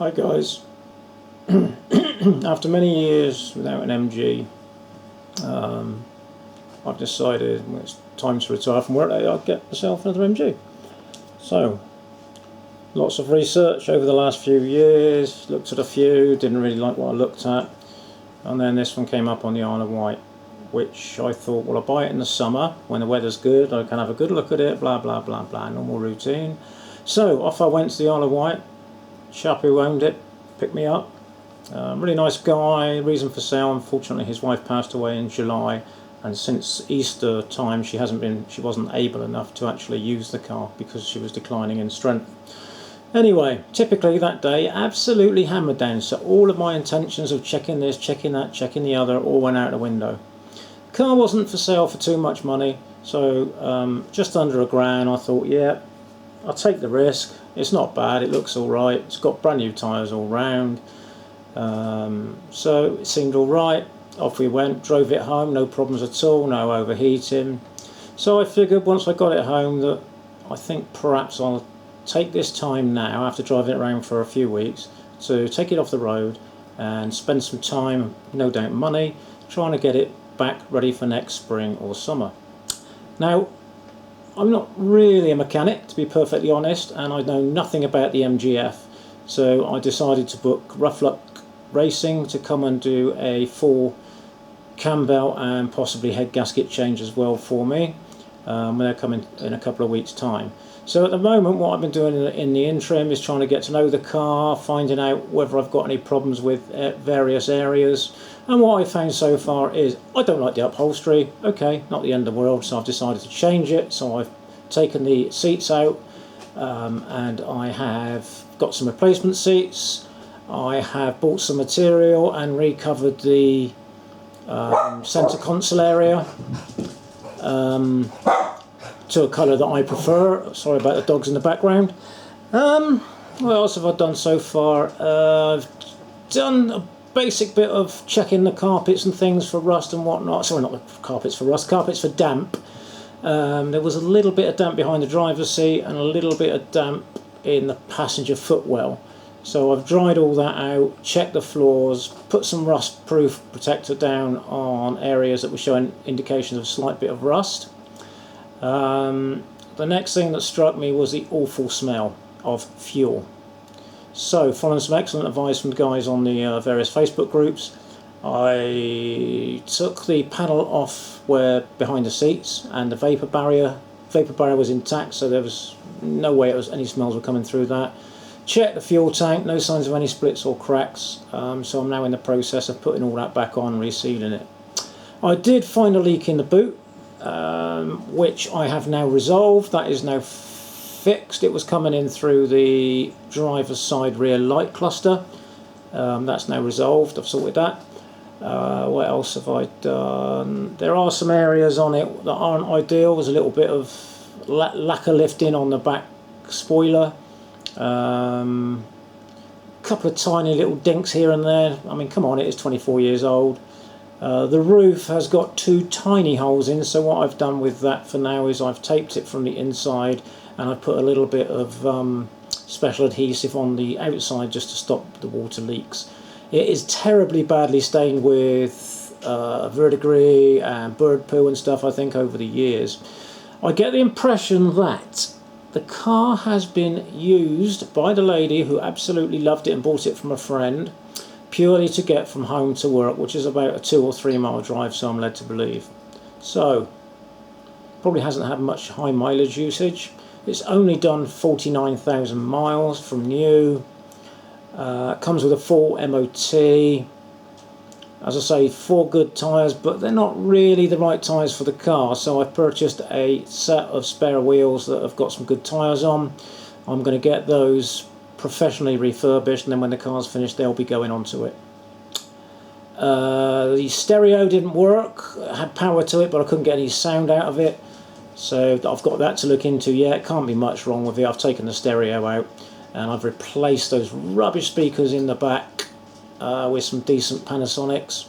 Hi guys. After many years without an MG, I've decided when it's time to retire from work that I'll get myself another MG. So, lots of research over the last few years, looked at a few, didn't really like what I looked at, and then this one came up on the Isle of Wight, which I thought, well, I'll buy it in the summer when the weather's good, I can have a good look at it, blah blah blah blah, normal routine. So off I went to the Isle of Wight. Chap who owned it picked me up. Really nice guy. Reason for sale: unfortunately, his wife passed away in July, and since Easter time, she wasn't able enough to actually use the car because she was declining in strength. Anyway, typically that day, absolutely hammered down. So all of my intentions of checking this, checking that, checking the other, all went out the window. Car wasn't for sale for too much money, so just under £1,000. I thought, yeah, I'll take the risk. It's not bad, it looks alright, it's got brand new tyres all round, so it seemed alright. Off we went, drove it home, no problems at all, no overheating. So I figured once I got it home that I think perhaps I'll take this time now, after driving it around for a few weeks, to take it off the road and spend some time, no doubt money, trying to get it back ready for next spring or summer. Now, I'm not really a mechanic, to be perfectly honest, and I know nothing about the MGF, so I decided to book Rough Luck Racing to come and do a full cam belt and possibly head gasket change as well for me. They're coming in a couple of weeks' time. So at the moment, what I've been doing in the interim is trying to get to know the car, finding out whether I've got any problems with various areas. And what I've found so far is I don't like the upholstery. Okay, not the end of the world, so I've decided to change it. So I've taken the seats out, and I have got some replacement seats. I have bought some material and recovered the centre console area to a colour that I prefer. Sorry about the dogs in the background. What else have I done so far? I've done a basic bit of checking the carpets and things for rust and whatnot. Sorry, not the carpets for rust, carpets for damp. There was a little bit of damp behind the driver's seat and a little bit of damp in the passenger footwell. So I've dried all that out, checked the floors, put some rust proof protector down on areas that were showing indications of a slight bit of rust. The next thing that struck me was the awful smell of fuel. So, following some excellent advice from the guys on the various Facebook groups, I took the panel off where behind the seats, and the vapor barrier was intact, so there was no way any smells were coming through that. Checked the fuel tank, no signs of any splits or cracks, so I'm now in the process of putting all that back on, resealing it. I did find a leak in the boot, which I have now resolved. That is now fixed. It was coming in through the driver's side rear light cluster. That's now resolved. I've sorted that. What else have I done? There are some areas on it that aren't ideal. There's a little bit of lacquer lifting on the back spoiler. Couple of tiny little dinks here and there. I mean, come on, it is 24 years old. The roof has got 2 tiny holes in, so what I've done with that for now is I've taped it from the inside, and I've put a little bit of special adhesive on the outside just to stop the water leaks. It is terribly badly stained with verdigris and bird poo and stuff, I think, over the years. I get the impression that the car has been used by the lady who absolutely loved it and bought it from a friend, purely to get from home to work, which is about a 2 or 3 mile drive, so I'm led to believe. So, probably hasn't had much high mileage usage. It's only done 49,000 miles from new. Comes with a full MOT. As I say, 4 good tyres, but they're not really the right tyres for the car, so I've purchased a set of spare wheels that have got some good tyres on. I'm going to get those professionally refurbished, and then when the car's finished they'll be going onto it. The stereo didn't work. It had power to it, but I couldn't get any sound out of it, so I've got that to look into. Yeah, it can't be much wrong with it. I've taken the stereo out and I've replaced those rubbish speakers in the back with some decent Panasonics.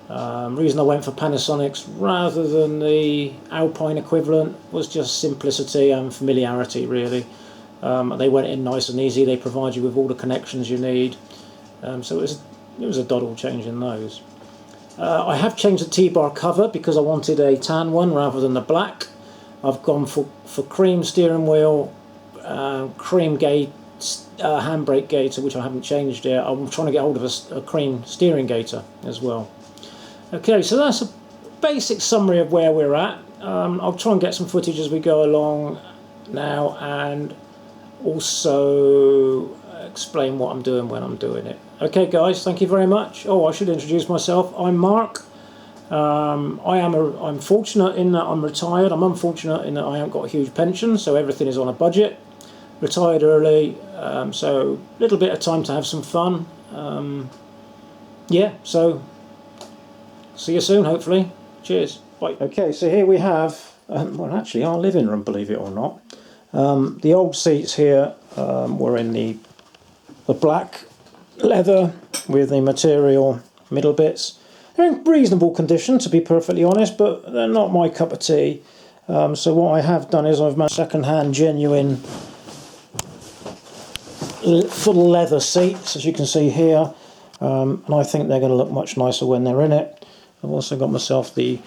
Reason I went for Panasonics rather than the Alpine equivalent was just simplicity and familiarity, really. They went in nice and easy. They provide you with all the connections you need. So it was a doddle changing those. I have changed the T-bar cover because I wanted a tan one rather than the black. I've gone for cream steering wheel, cream gate, handbrake gaiter, which I haven't changed yet. I'm trying to get hold of a cream steering gaiter as well. Okay, so that's a basic summary of where we're at. I'll try and get some footage as we go along now, and also explain what I'm doing when I'm doing it. Okay guys, thank you very much. Oh, I should introduce myself. I'm Mark. I'm fortunate in that I'm retired. I'm unfortunate in that I haven't got a huge pension, so everything is on a budget. Retired early, so a little bit of time to have some fun. Yeah, so see you soon, hopefully. Cheers. Bye. Okay, so here we have, well, actually our living room, believe it or not. The old seats here were in the black leather with the material middle bits. They're in reasonable condition, to be perfectly honest, but they're not my cup of tea. So what I have done is I've made second-hand, genuine full leather seats, as you can see here, and I think they're going to look much nicer when they're in it. I've also got myself the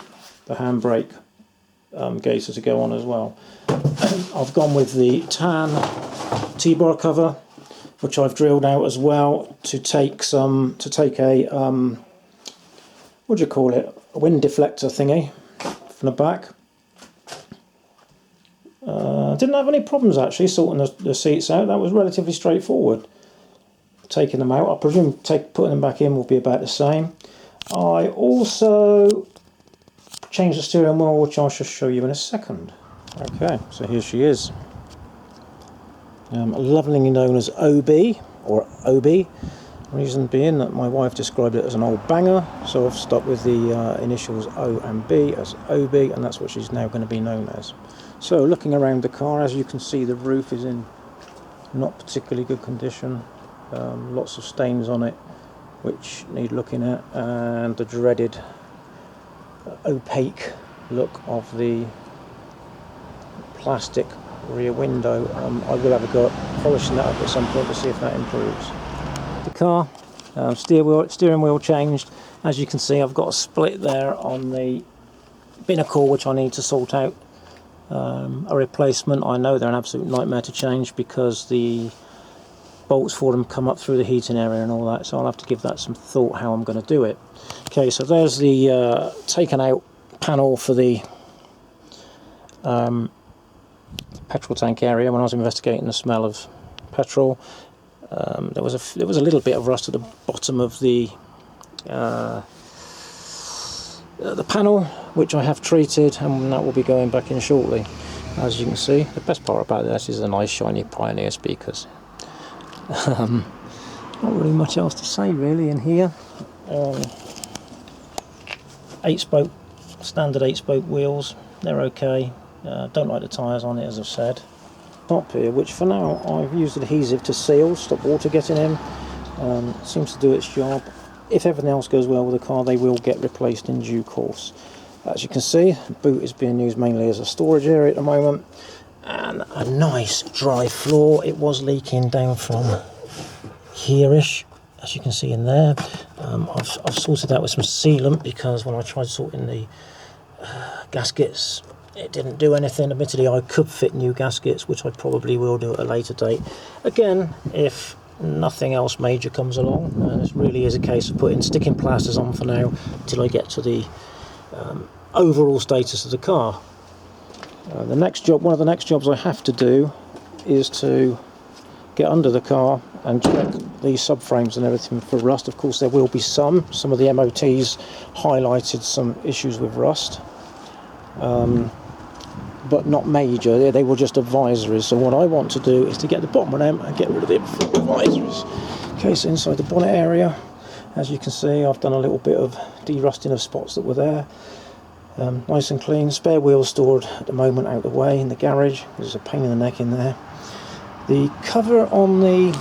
handbrake gaiter to go on as well. I've gone with the tan T-bar cover, which I've drilled out as well to take a what do you call it? A wind deflector thingy from the back. Didn't have any problems actually sorting the seats out. That was relatively straightforward. Taking them out, I presume putting them back in will be about the same. I also changed the steering wheel, which I shall show you in a second. Okay, so here she is. Lovingly known as OB, or OB. Reason being that my wife described it as an old banger, so I've stuck with the initials O and B as OB, and that's what she's now going to be known as. So looking around the car, as you can see, the roof is in not particularly good condition. Lots of stains on it which need looking at, and the dreaded opaque look of the plastic rear window. I will have a go at polishing that up at some point to see if that improves. The car, steering wheel changed. As you can see, I've got a split there on the binnacle which I need to sort out. A replacement. I know they're an absolute nightmare to change because the bolts for them come up through the heating area and all that, so I'll have to give that some thought how I'm going to do it. Okay, so there's the taken out panel for the petrol tank area when I was investigating the smell of petrol. There was a little bit of rust at the bottom of the panel, which I have treated, and that will be going back in shortly. As you can see, the best part about this is the nice shiny Pioneer speakers. Not really much else to say really in here. 8-spoke, standard 8-spoke wheels, they're okay. Don't like the tyres on it, as I've said. Top here, which for now I've used adhesive to seal, stop water getting in. Seems to do its job. If everything else goes well with the car, they will get replaced in due course. As you can see, the boot is being used mainly as a storage area at the moment, and a nice dry floor. It was leaking down from here-ish, as you can see in there. I've sorted that with some sealant because when I tried sorting the gaskets, it didn't do anything. Admittedly, I could fit new gaskets, which I probably will do at a later date. Again, if nothing else major comes along, and this really is a case of sticking plasters on for now until I get to the overall status of the car. One of the next jobs I have to do is to get under the car and check the subframes and everything for rust. Of course, there will be some of the MOTs highlighted some issues with rust, but not major. They were just advisories. So what I want to do is to get the bottom of them and get rid of the advisories. Okay, so inside the bonnet area, as you can see, I've done a little bit of de-rusting of spots that were there. Nice and clean. Spare wheels stored at the moment out the way in the garage. There's a pain in the neck in there. The cover on the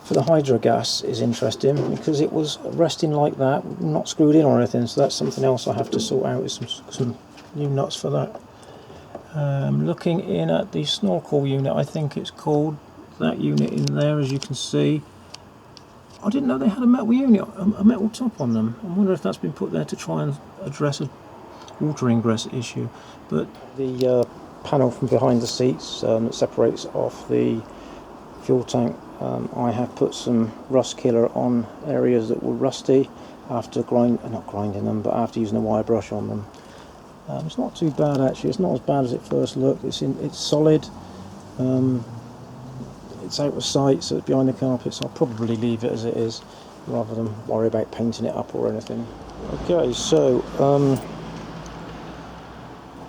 for the hydrogas is interesting because it was resting like that, not screwed in or anything, so that's something else I have to sort out with some new nuts for that. Looking in at the snorkel unit, I think it's called, that unit in there, as you can see. I didn't know they had a metal unit, a metal top on them. I wonder if that's been put there to try and address a water ingress issue. But the panel from behind the seats that separates off the fuel tank, I have put some rust killer on areas that were rusty after not grinding them, but after using a wire brush on them. It's not too bad actually. It's not as bad as it first looked. It's solid. It's out of sight, so it's behind the carpet, so I'll probably leave it as it is rather than worry about painting it up or anything. Okay, so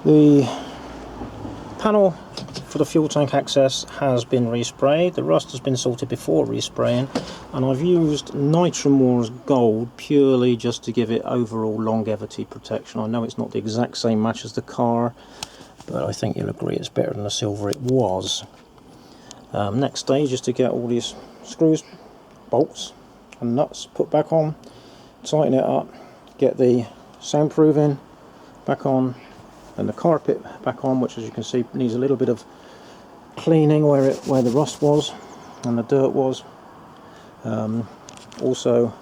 the panel for the fuel tank access has been resprayed. The rust has been sorted before respraying, and I've used Nitromor's Gold purely just to give it overall longevity protection. I know it's not the exact same match as the car, but I think you'll agree it's better than the silver it was. Next stage is to get all these screws, bolts and nuts put back on, tighten it up, get the soundproofing back on and the carpet back on, which as you can see needs a little bit of cleaning where the rust was and the dirt was. Also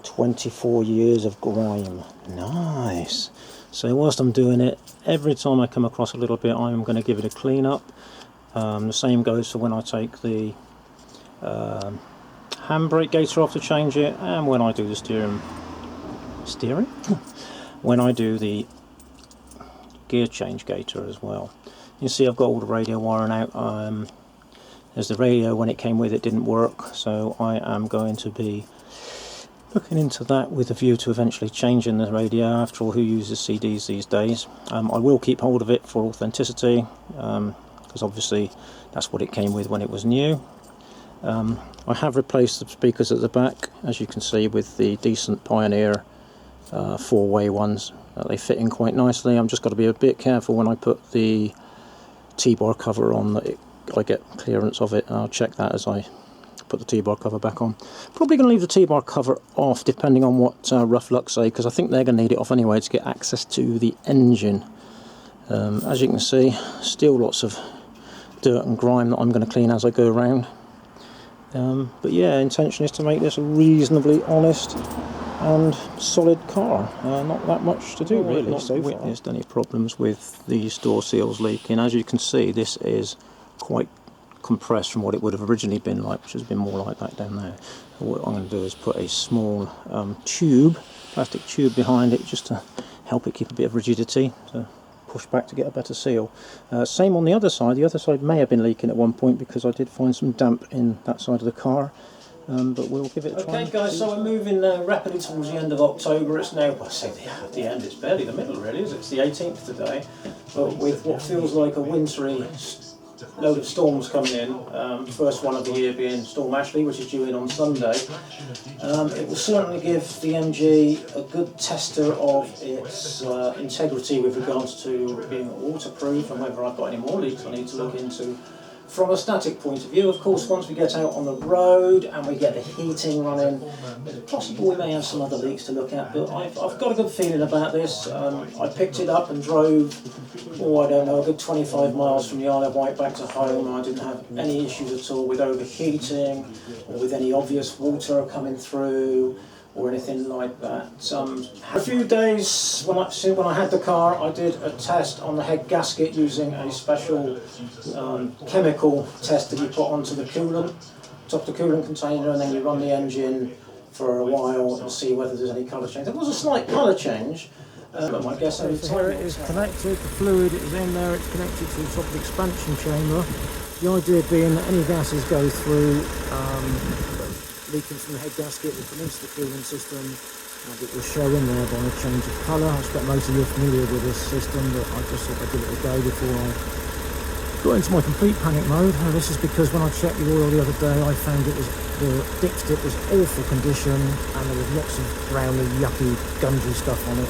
24 years of grime. Nice. So whilst I'm doing it, every time I come across a little bit I'm going to give it a clean up. The same goes for when I take the handbrake gaiter off to change it, and when I do the steering? When I do the gear change gaiter as well. You see I've got all the radio wiring out. As the radio when it came with it didn't work, so I am going to be looking into that with a view to eventually changing the radio. After all, who uses CDs these days? I will keep hold of it for authenticity, because obviously that's what it came with when it was new. I have replaced the speakers at the back, as you can see, with the decent Pioneer four-way ones. They fit in quite nicely. I'm just got to be a bit careful when I put the T-bar cover on that I get clearance of it. I'll check that as I put the T-bar cover back on. Probably going to leave the T-bar cover off depending on what Rough Luck say, because I think they're going to need it off anyway to get access to the engine. As you can see, still lots of dirt and grime that I'm going to clean as I go around. But yeah, intention is to make this a reasonably honest and solid car. Not that much to do really. Not so witnessed any problems with these door seals leaking. As you can see, this is quite compressed from what it would have originally been like, which has been more like that down there. What I'm going to do is put a small plastic tube behind it just to help it keep a bit of rigidity, to push back to get a better seal. Same on the other side. The other side may have been leaking at one point because I did find some damp in that side of the car. But we'll give it a try. Okay guys, so we're moving rapidly towards the end of October. It's now, well, I say the end, it's barely the middle really, is it? It's the 18th today. But with what feels like a wintry load of storms coming in, first one of the year being Storm Ashley, which is due in on Sunday, it will certainly give the MG a good tester of its integrity with regards to being waterproof, and whether I've got any more leaks I need to look into. From a static point of view, of course, once we get out on the road and we get the heating running, it's possible we may have some other leaks to look at, but I've got a good feeling about this. I picked it up and drove, I don't know, a good 25 miles from the Isle of Wight back to home. I didn't have any issues at all with overheating or with any obvious water coming through or anything like that. A few days when I had the car, I did a test on the head gasket using a special chemical test that you put onto the coolant, top the coolant container, and then you run the engine for a while and see whether there's any colour change. There was a slight colour change. I guess here it is connected, the fluid is in there, it's connected to the top of the expansion chamber. The idea being that any gases go through leaking from the head gasket will come into the cooling system, and it will show in there by a change of colour. I expect most of you are familiar with this system, but I just thought I'd give it a go before I got into my complete panic mode. This is because when I checked the oil the other day, I found the dipstick was awful condition and there was lots of browny, yucky, gungy stuff on it.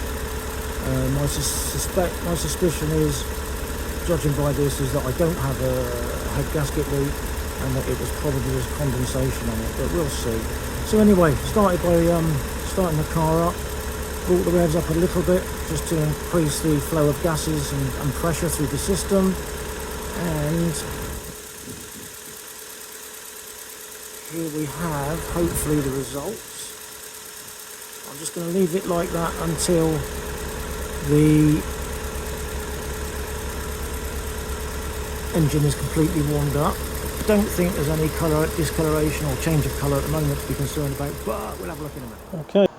My suspicion is, judging by this, is that I don't have a head gasket leak, and that it was probably just condensation on it, but we'll see. So anyway, started by starting the car up, brought the revs up a little bit just to increase the flow of gases and pressure through the system. And here we have hopefully the results. I'm just going to leave it like that until the engine is completely warmed up. Don't think there's any colour discoloration or change of colour at the moment to be concerned about, but we'll have a look in a minute.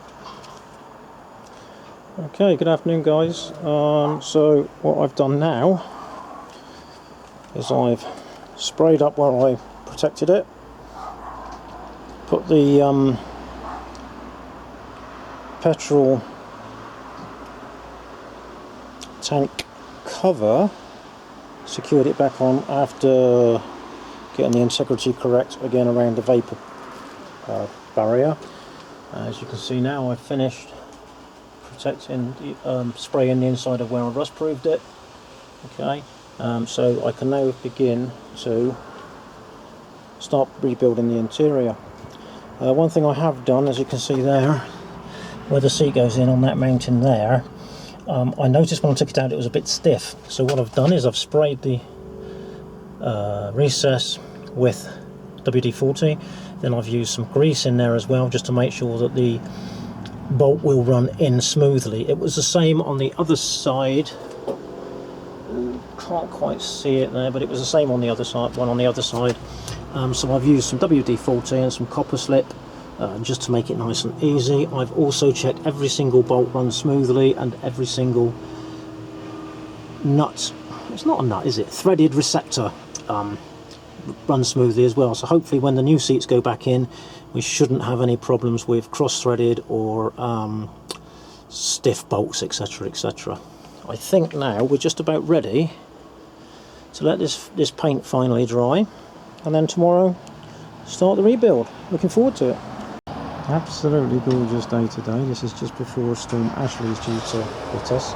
Okay, good afternoon guys. So what I've done now is I've sprayed up where I protected it, put the petrol tank cover, secured it back on after getting the integrity correct again around the vapour barrier. As you can see now, I've finished protecting the, spraying the inside of where I rust proofed it. Okay, so I can now begin to start rebuilding the interior. One thing I have done, as you can see there, where the seat goes in on that mounting there, I noticed when I took it out it was a bit stiff, so what I've done is I've sprayed the recess with WD-40, then I've used some grease in there as well just to make sure that the bolt will run in smoothly. It was the same on the other side, can't quite see it there, but it was the same on the other side, one on the other side. So I've used some WD-40 and some copper slip just to make it nice and easy. I've also checked every single bolt runs smoothly and every single nut, it's not a nut is it, threaded receptor runs smoothly as well. So hopefully when the new seats go back in we shouldn't have any problems with cross-threaded or stiff bolts, etc, etc. I think now we're just about ready to let this paint finally dry, and then tomorrow start the rebuild. Looking forward to it. Absolutely gorgeous day today. This is just before Storm Ashley is due to hit us,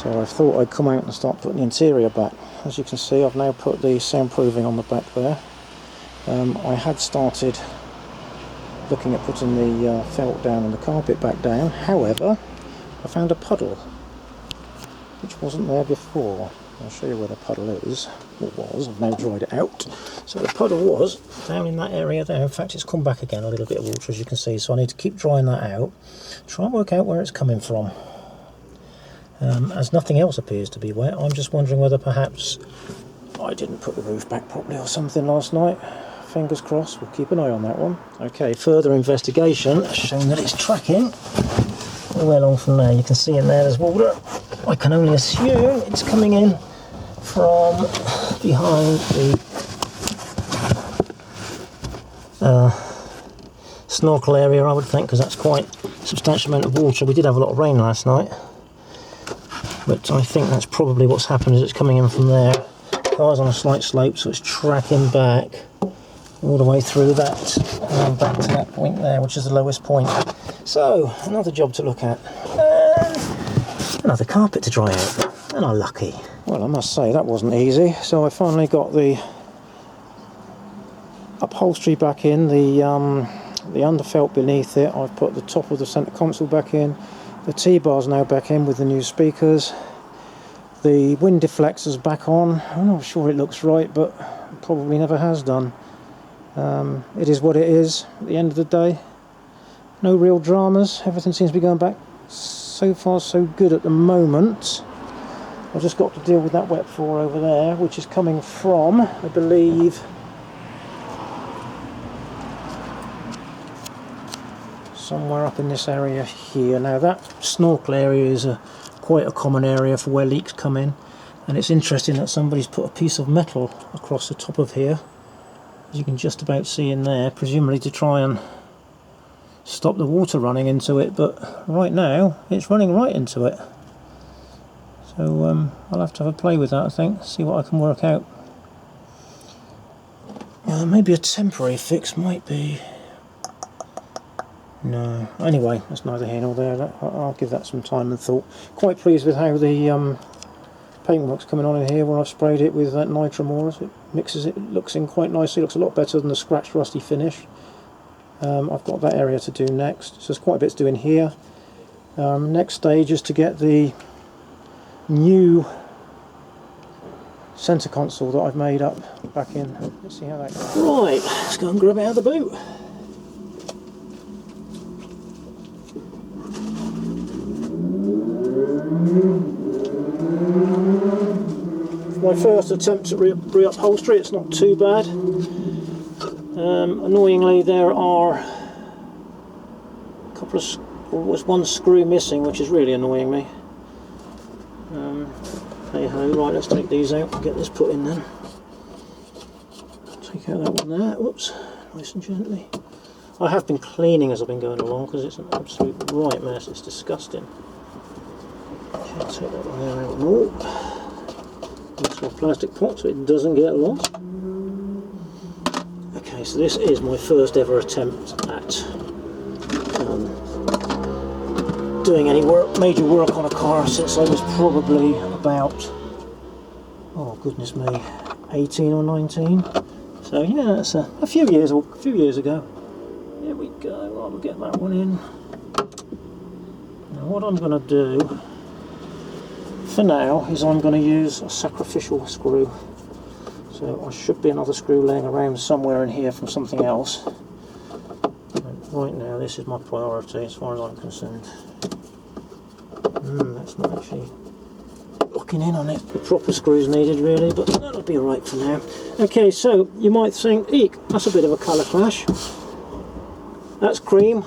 so I thought I'd come out and start putting the interior back. As you can see, I've now put the soundproofing on the back there. I had started looking at putting the felt down and the carpet back down, however I found a puddle which wasn't there before. I'll show you where the puddle is, or was. I've now dried it out. So the puddle was down in that area there. In fact, it's come back again, a little bit of water as you can see, so I need to keep drying that out, try and work out where it's coming from. As nothing else appears to be wet, I'm just wondering whether perhaps I didn't put the roof back properly or something last night. Fingers crossed, we'll keep an eye on that one. Okay, further investigation has shown that it's tracking well on from there. You can see in there's water. I can only assume it's coming in from behind the snorkel area, I would think, because that's quite a substantial amount of water. We did have a lot of rain last night, but I think that's probably what's happened, is it's coming in from there. The car's on a slight slope, so it's tracking back all the way through that, back to that point there, which is the lowest point. So, another job to look at, and another carpet to dry out, and I'm lucky. Well, I must say, that wasn't easy. So I finally got the upholstery back in, the underfelt beneath it. I've put the top of the centre console back in, the T-bar's now back in with the new speakers, the wind deflector's back on. I'm not sure it looks right, but it probably never has done. It is what it is at the end of the day. No real dramas, everything seems to be going back so far so good at the moment. I've just got to deal with that wet floor over there, which is coming from, I believe, somewhere up in this area here. Now that snorkel area is quite a common area for where leaks come in, and it's interesting that somebody's put a piece of metal across the top of here, as you can just about see in there, presumably to try and stop the water running into it, but right now it's running right into it. So I'll have to have a play with that, I think, see what I can work out. Maybe a temporary fix might be... No, anyway, that's neither here nor there. I'll give that some time and thought. Quite pleased with how the paintwork's coming on in here, where I've sprayed it with that Nitromorus. It mixes it, looks in quite nicely, looks a lot better than the scratched rusty finish. I've got that area to do next, so there's quite a bit to do in here. Next stage is to get the new centre console that I've made up back in. Let's see how that goes. Right, let's go and grab it out of the boot. My first attempt to reupholstery, it's not too bad. Annoyingly, there are a couple of, there's one screw missing, which is really annoying me. Hey ho, right, let's take these out and get this put in then. Take out that one there, whoops, nice and gently. I have been cleaning as I've been going along because it's an absolute right mess, it's disgusting. Okay, take that one there out more. Into a plastic pot so it doesn't get lost. Okay, so this is my first ever attempt at doing any major work on a car since I was probably about, oh goodness me, 18 or 19. So yeah, that's a few years ago. Here we go. I'll get that one in. Now what I'm going to do for now is I'm going to use a sacrificial screw. So there should be another screw laying around somewhere in here from something else. And right now this is my priority as far as I'm concerned. That's not actually locking in on it. The proper screws needed really, but that'll be alright for now. Okay, so you might think, eek, that's a bit of a colour clash. That's cream,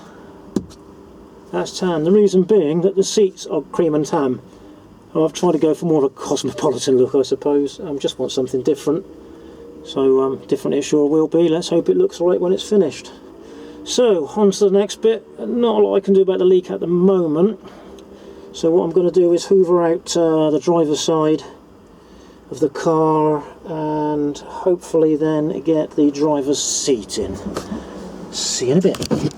that's tan. The reason being that the seats are cream and tan. I've tried to go for more of a cosmopolitan look, I suppose. Just want something different. So different it sure will be. Let's hope it looks right when it's finished. So on to the next bit. Not a lot I can do about the leak at the moment. So what I'm going to do is hoover out the driver's side of the car and hopefully then get the driver's seat in. See you in a bit.